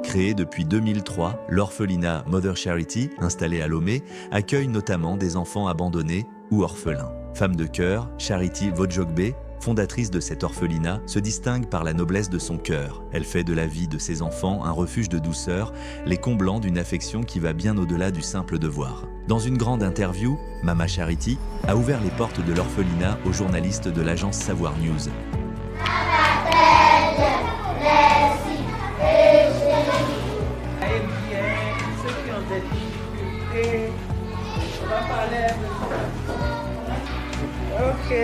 Créé depuis 2003, l'orphelinat Mother Charity, installé à Lomé, accueille notamment des enfants abandonnés ou orphelins. Femme de cœur, Charity Vodjogbe, fondatrice de cet orphelinat, se distingue par la noblesse de son cœur. Elle fait de la vie de ses enfants un refuge de douceur, les comblant d'une affection qui va bien au-delà du simple devoir. Dans une grande interview, Mama Charity a ouvert les portes de l'orphelinat aux journalistes de l'agence Savoir News. Ok.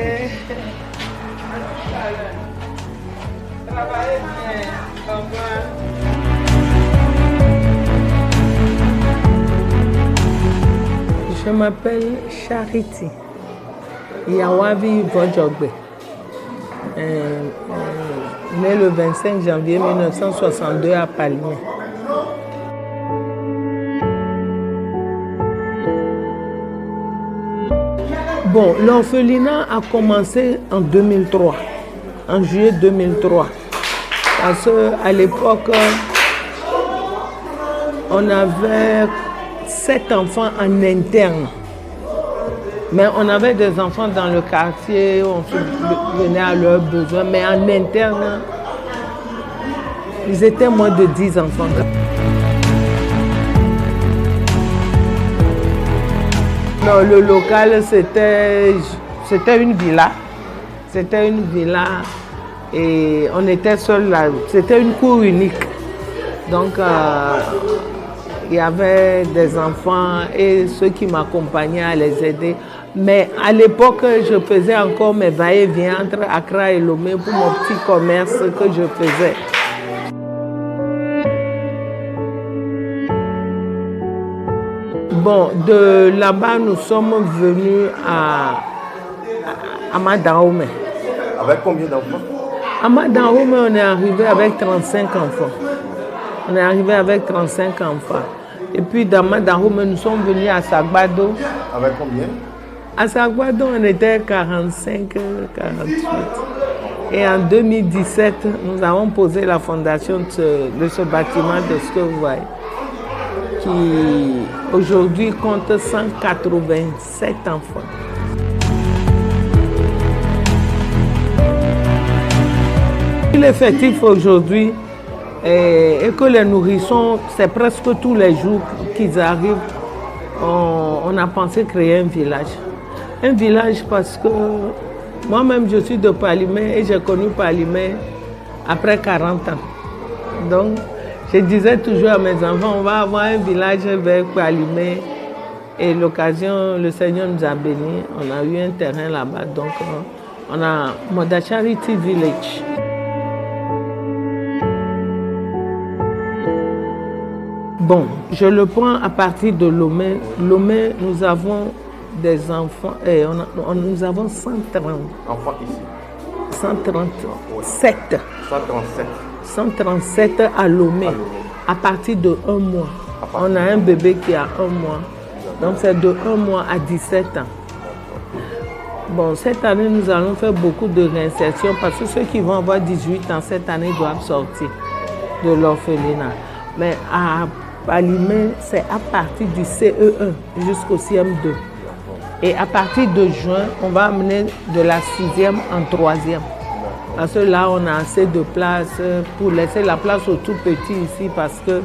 Travaillez bien. Au revoir. Je m'appelle Charity Yawavi Vodjogbe. Né le 25 janvier 1962 à Palimé. Bon, l'orphelinat a commencé en 2003, en juillet 2003. Parce qu'à l'époque, on avait 7 enfants en interne. Mais on avait des enfants dans le quartier, on venait à leurs besoins. Mais en interne, ils étaient moins de 10 enfants. Non, le local, c'était une villa. C'était une villa et on était seuls là. C'était une cour unique. Donc, il y avait des enfants et ceux qui m'accompagnaient à les aider. Mais à l'époque, je faisais encore mes va-et-vient entre Accra et Lomé pour mon petit commerce que je faisais. Bon, de là-bas, nous sommes venus à Madaoumé. Avec combien d'enfants? À Madaoumé, on est arrivé avec 35 enfants. On est arrivé avec 35 enfants. Et puis, dans Madaoumé, nous sommes venus à Sagbado. Avec combien? À Sagbado, on était 45, 48. Et en 2017, nous avons posé la fondation de ce bâtiment, de ce que vous voyez, qui aujourd'hui compte 187 enfants. L'effectif aujourd'hui est que les nourrissons, c'est presque tous les jours qu'ils arrivent, on a pensé créer un village. Un village parce que moi-même je suis de Palimé et j'ai connu Palimé après 40 ans. Donc, je disais toujours à mes enfants, on va avoir un village vers Palimé. Et l'occasion, le Seigneur nous a bénis. On a eu un terrain là-bas. Donc, on a Mother Charity Village. Bon, je le prends à partir de Lomé. Lomé, nous avons des enfants. Nous avons 130. Enfants ici? 137. 137. 137 à Lomé, à partir de 1 mois. On a un bébé qui a 1 mois. Donc c'est de 1 mois à 17 ans. Bon, cette année, nous allons faire beaucoup de réinsertion parce que ceux qui vont avoir 18 ans cette année doivent sortir de l'orphelinat. Mais à Palimé, c'est à partir du CE1 jusqu'au CM2. Et à partir de juin, on va amener de la 6e en 3e. Parce que là, on a assez de place pour laisser la place aux tout petits ici parce que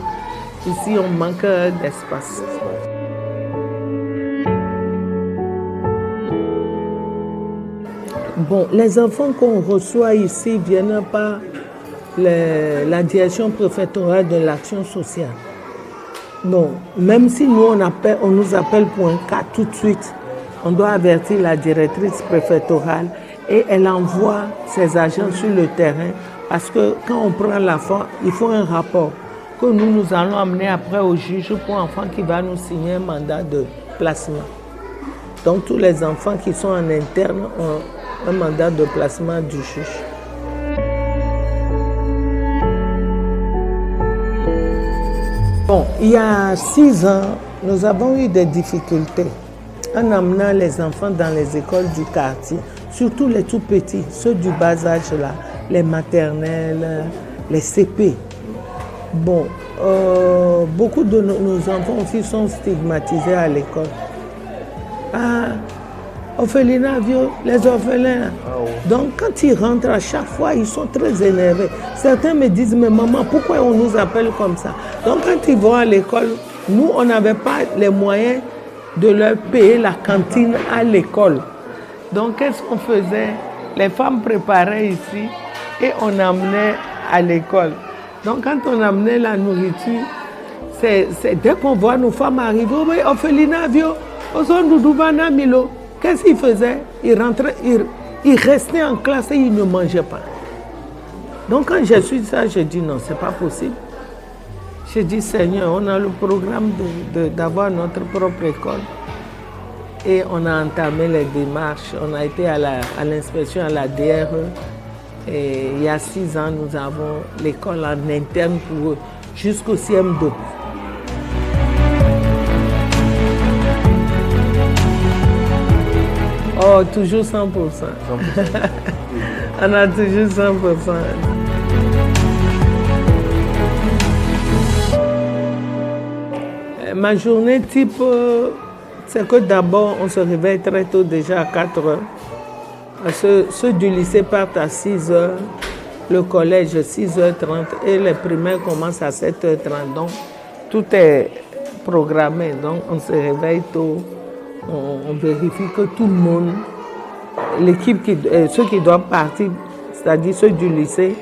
ici, on manque d'espace. Bon, les enfants qu'on reçoit ici viennent par la direction préfectorale de l'action sociale. Bon, même si nous, on nous appelle pour un cas tout de suite, on doit avertir la directrice préfectorale et elle envoie ses agents sur le terrain parce que quand on prend l'enfant, il faut un rapport que nous allons amener après au juge pour enfant qui va nous signer un mandat de placement. Donc tous les enfants qui sont en interne ont un mandat de placement du juge. Bon, il y a 6 ans, nous avons eu des difficultés en amenant les enfants dans les écoles du quartier, surtout les tout petits, ceux du bas âge là, les maternelles, les CP. Bon, beaucoup de nos enfants aussi sont stigmatisés à l'école. Ah, orphelinat vieux, les orphelins. Donc quand ils rentrent à chaque fois, ils sont très énervés. Certains me disent, mais maman, pourquoi on nous appelle comme ça? Donc quand ils vont à l'école, nous, on n'avait pas les moyens de leur payer la cantine à l'école. Donc qu'est-ce qu'on faisait? Les femmes préparaient ici et on amenait à l'école. Donc quand on amenait la nourriture, c'est dès qu'on voit nos femmes arriver, oh, oui, orphelinat vieux, Milo. Qu'est-ce qu'ils faisaient? Ils rentraient, ils restaient en classe et ils ne mangeaient pas. Donc quand j'ai su ça, j'ai dit non, c'est pas possible. J'ai dit Seigneur, on a le programme d'avoir notre propre école. Et on a entamé les démarches. On a été à l'inspection à la DRE. Et il y a 6 ans, nous avons l'école en interne pour eux, jusqu'au CM2. Oh, toujours 100%. On a toujours 100%. Ma journée type, c'est que d'abord, on se réveille très tôt, déjà à 4 heures. Ceux du lycée partent à 6 heures, le collège 6h30 et les primaires commencent à 7h30. Donc, tout est programmé. Donc, on se réveille tôt. On vérifie que tout le monde, l'équipe, ceux qui doivent partir, c'est-à-dire ceux du lycée,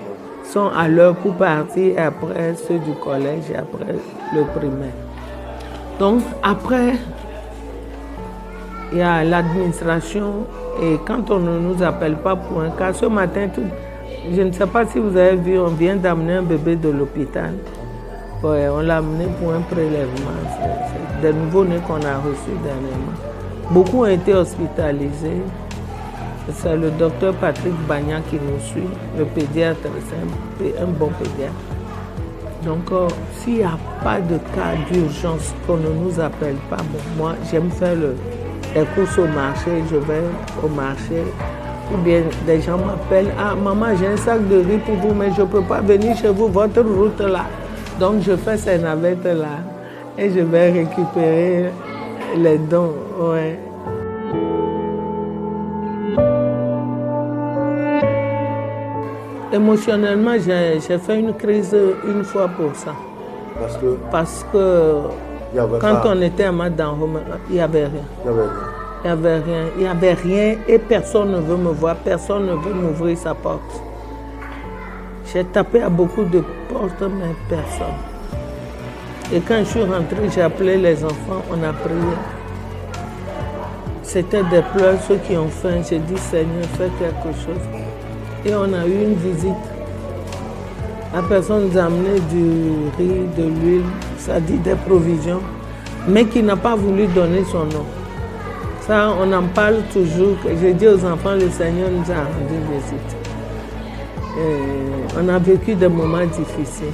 sont à l'heure pour partir, et après ceux du collège et après le primaire. Donc après, il y a l'administration et quand on ne nous appelle pas pour un cas, ce matin, je ne sais pas si vous avez vu, on vient d'amener un bébé de l'hôpital. Ouais, on l'a amené pour un prélèvement. C'est des nouveaux-nés qu'on a reçus dernièrement. Beaucoup ont été hospitalisés. C'est le docteur Patrick Bagna qui nous suit, le pédiatre, c'est un bon pédiatre. Donc, s'il n'y a pas de cas d'urgence qu'on ne nous appelle pas, bon, moi, j'aime faire les courses au marché, je vais au marché. Ou bien des gens m'appellent, ah maman, j'ai un sac de riz pour vous, mais je ne peux pas venir chez vous, votre route là. Donc, je fais ces navettes-là et je vais récupérer les dons. Ouais. Émotionnellement, j'ai fait une crise une fois pour ça. Parce que quand on était à Madanhome, il n'y avait rien. Il n'y avait rien et personne ne veut me voir, personne ne veut m'ouvrir sa porte. J'ai tapé à beaucoup de portes, mais personne. Et quand je suis rentrée, j'ai appelé les enfants, on a prié. C'était des pleurs, ceux qui ont faim. J'ai dit, Seigneur, fais quelque chose. Et on a eu une visite. La personne nous a amené du riz, de l'huile, ça dit des provisions, mais qui n'a pas voulu donner son nom. Ça, on en parle toujours. J'ai dit aux enfants, le Seigneur nous a rendu visite. Et on a vécu des moments difficiles.